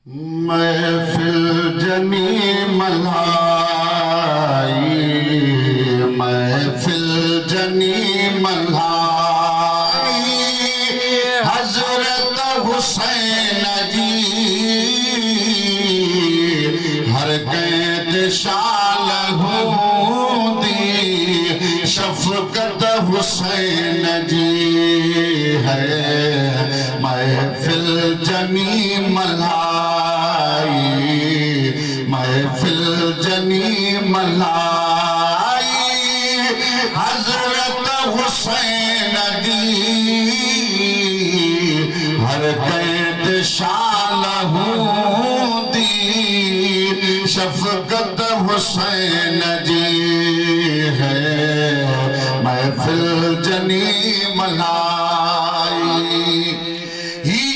महफिल जनी मलाई, महफिल जनी मलाई, हजरत हुसैन जी हर कैद शाल होती, शफकत हुसैन जी है महफिल जनी मलाई, महफिल जनी मलाई, हजरत हुसैन जी हर कैद शाल होती, शफकत हुसैन जी है महफिल जनी मलाई।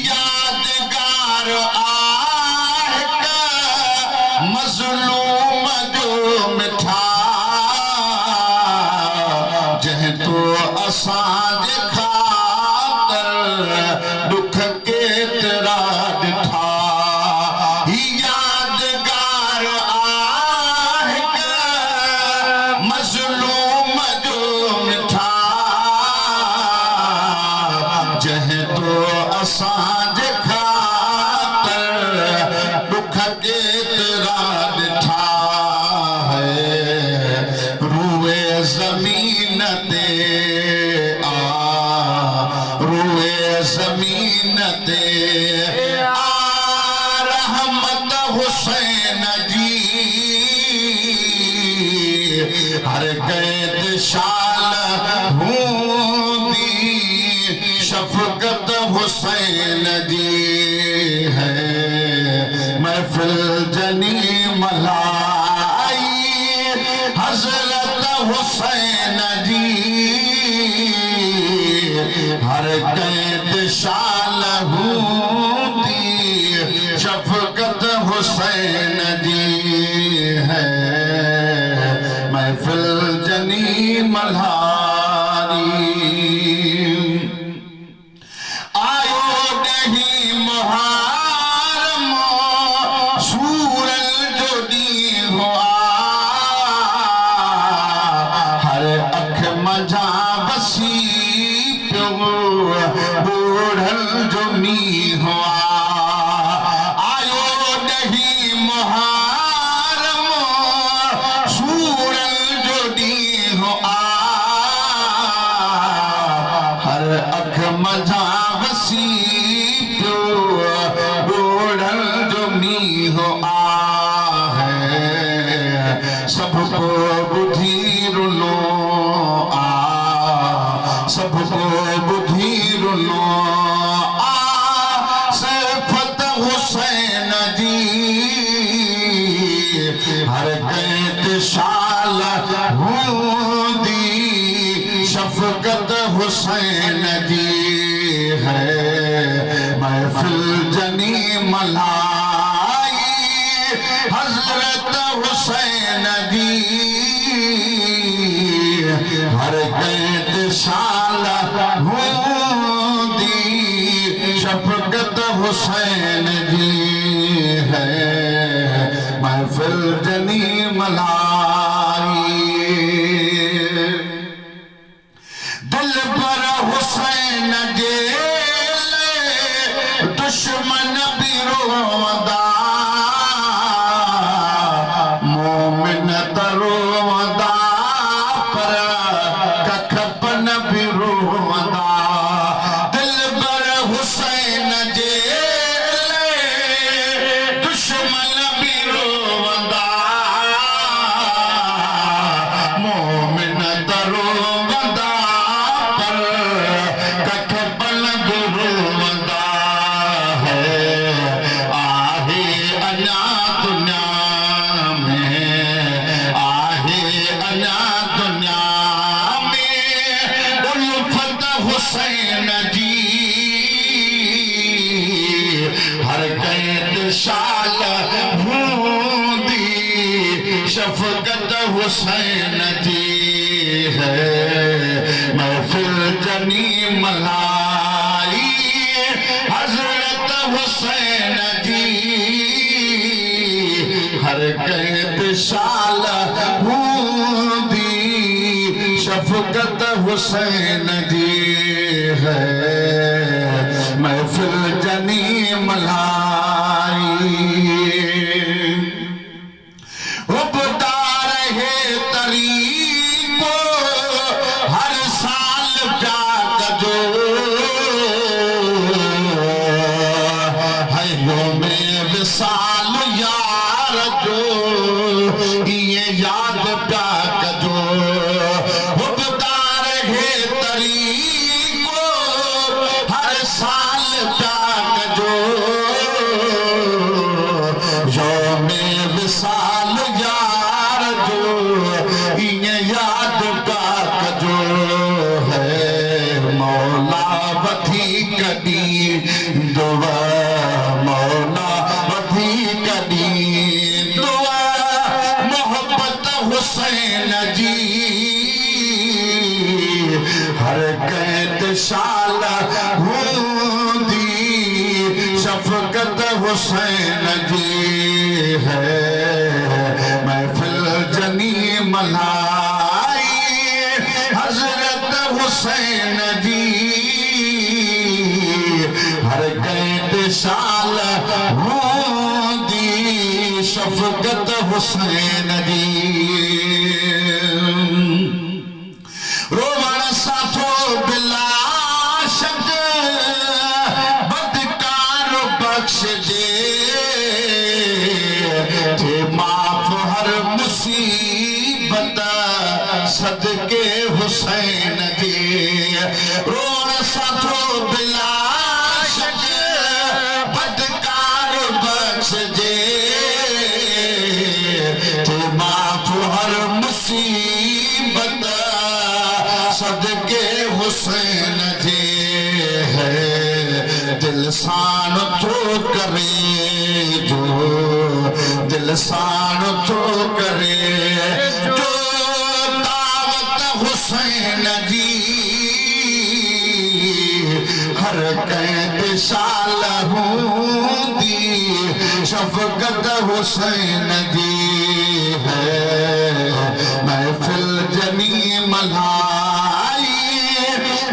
यादगार आहका मजलूम जो मिठा, जह तो असांज खातर दुख के तेरा डिठा। यादगार आहका मजलूम जो मिठा, जह तो असांज खातर दुख के तेरा डिठा है। रूए जमीन ते रूए जमीन ते रहमत हुसैन जी हर कैद शाल होती, शफकत हुसैन जी है महफिल जनी मलाई, हजरत हुसैन जी हर कैद शाल होती, शफकत हुसैन जी है महफिल जनी मलाई। सबको बुद्धि रुलो सबको बुद्धि रुलो सिफत हुसैन जी हर कैद शाल होती, शफकत हुसैन जी है महफिल जनी मलाई, हजरत हुसैन जी हर कैद शाल होती, शफकत हुसैन जी है महफिल जनी मलाई। दिल पर हुसैन जे दुश्मन भी रोदा, मोमिन तरोदा पर कखपन भी रोदा। दिल पर हुसैन जे दुश्मन भी रोदा, मोमिन तरोदा पर कखपन भी रोदा है। आहे अना दुनिया में, आहे अना दुनिया में उल्फत हुसैन जी हर कैद शाल होती, शफकत हुसैन जी है महफिल जनी मलाई, हजरत हुसैन जी कैद शाल हूंदी शफकत हुसैन जी है महफिल जनी मलाई उबता रहे तरीको हर साल प्याग जो है में विसाल यार जो ये याद प्याग जो उबता रहे तरीको हर साल प्याग जो में विसाल यार जो ये याद पाक जो है मौला वधी कदी दुआ मौला वधी कदी दुआ मोहब्बत हुसैन जी हर कैद शाल हूंदी शफकत हुसैन जी है महफिल जनी मलाई हजरत हुसैन जी हर कैद शाल हूंदी शफकत हुसैन जी रोवण साथो बिला शक बदकार बख्श दे थे माफ हर मुसीबत सदके हुसैन जी रोण साथो बिला शक बदकार बख्श दे थे माफ हर मुसीबत सदके हुसैन जी है दिल सान तो करे जो दिल सान तो करे जो दावत हुसैन जी हर कैद शाल हूंदी शफकत हुसैन जी है महफिल जनी मलाई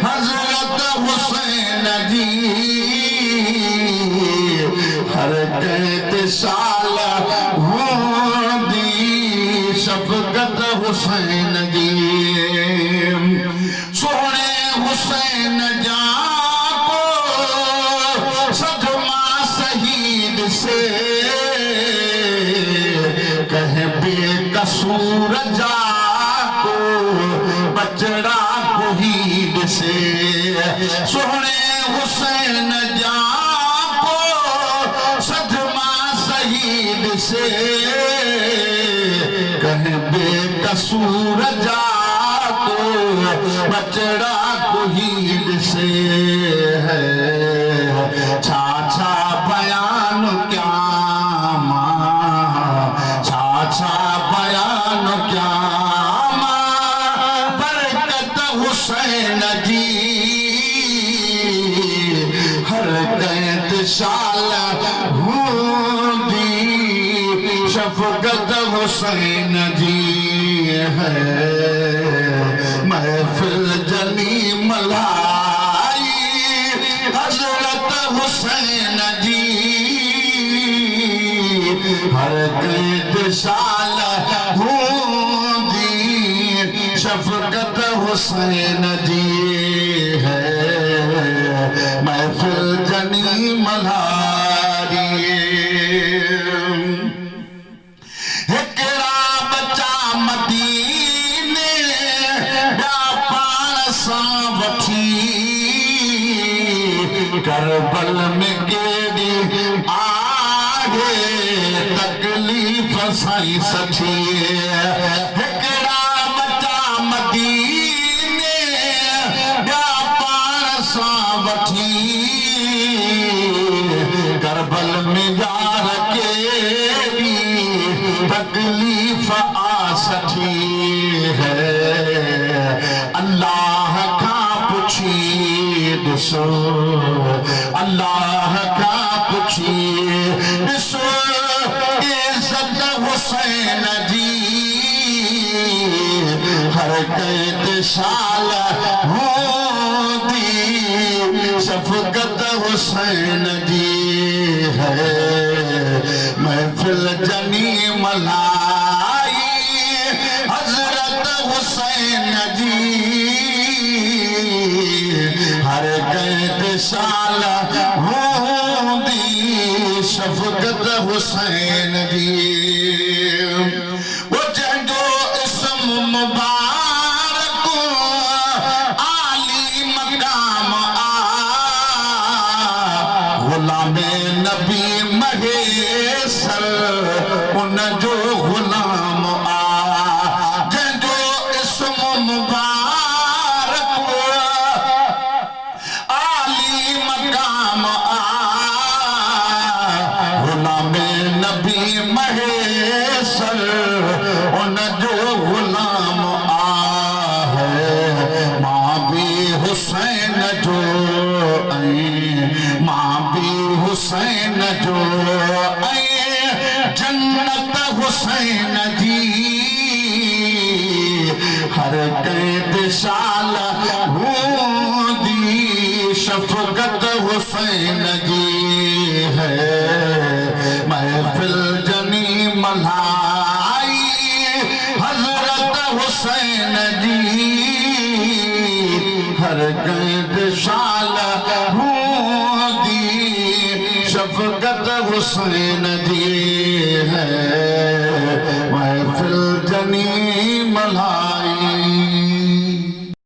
हजरत हुसैन जी हर कैद शाल हूंदी शफकत हुसैन जी सोने हुसैन जा को सदमा शहीद से कहे बेकसूर जा को बचड़ा कुहीद से सोने हुसैन जा को सदमा शहीद से कहे बेकसूर जा को बचड़ा कुहीद से है छाछा बयान क्या छाछा बयान क्या बरकत हुसैन जी हर कैद शाल हूंदी शफकत हुसैन जी है महफिल जनी मलाई हजरत हुसैन जी हर कैद शाल हूंदी शफकत हुसैन जी है महफिल जनी मलाई हिकड़ा बच्चा मदीने व्यापार सां वठी करबल में केड़ी आहे तकलीफ़ साईं सठी हिकड़ा बच्चा मदीने व्यापार सां वठी करबल में यार केड़ी तकलीफ़ आ सठी है अल्लाह का पुछी ॾिसो अल्लाह का पुछी ॾिसो इज़्ज़त हुसैन कैद साल होती शफकत हुसैन जी है। महफिल जनी मलाई हजरत हुसैन जी हर कैद साल होती शफकत हुसैन जी। वो जंगो इसम मुबारक आली मकाम आ गुलामे नबी महेशर उन जो गुलाम आ। जंगो इसम मुबारक आली मकाम आ गुलामे नबी महेशर उन जो गुलाम आ है। मां भी हुसैन जो मां भी हुसैन जो जन्नत हुसैन जी हर कैद साल होती शफकत हुसैन जी है। महफिल जनी मलाई हजरत हुसैन जी हर कैद साल होती शफकत हुसैन जी है।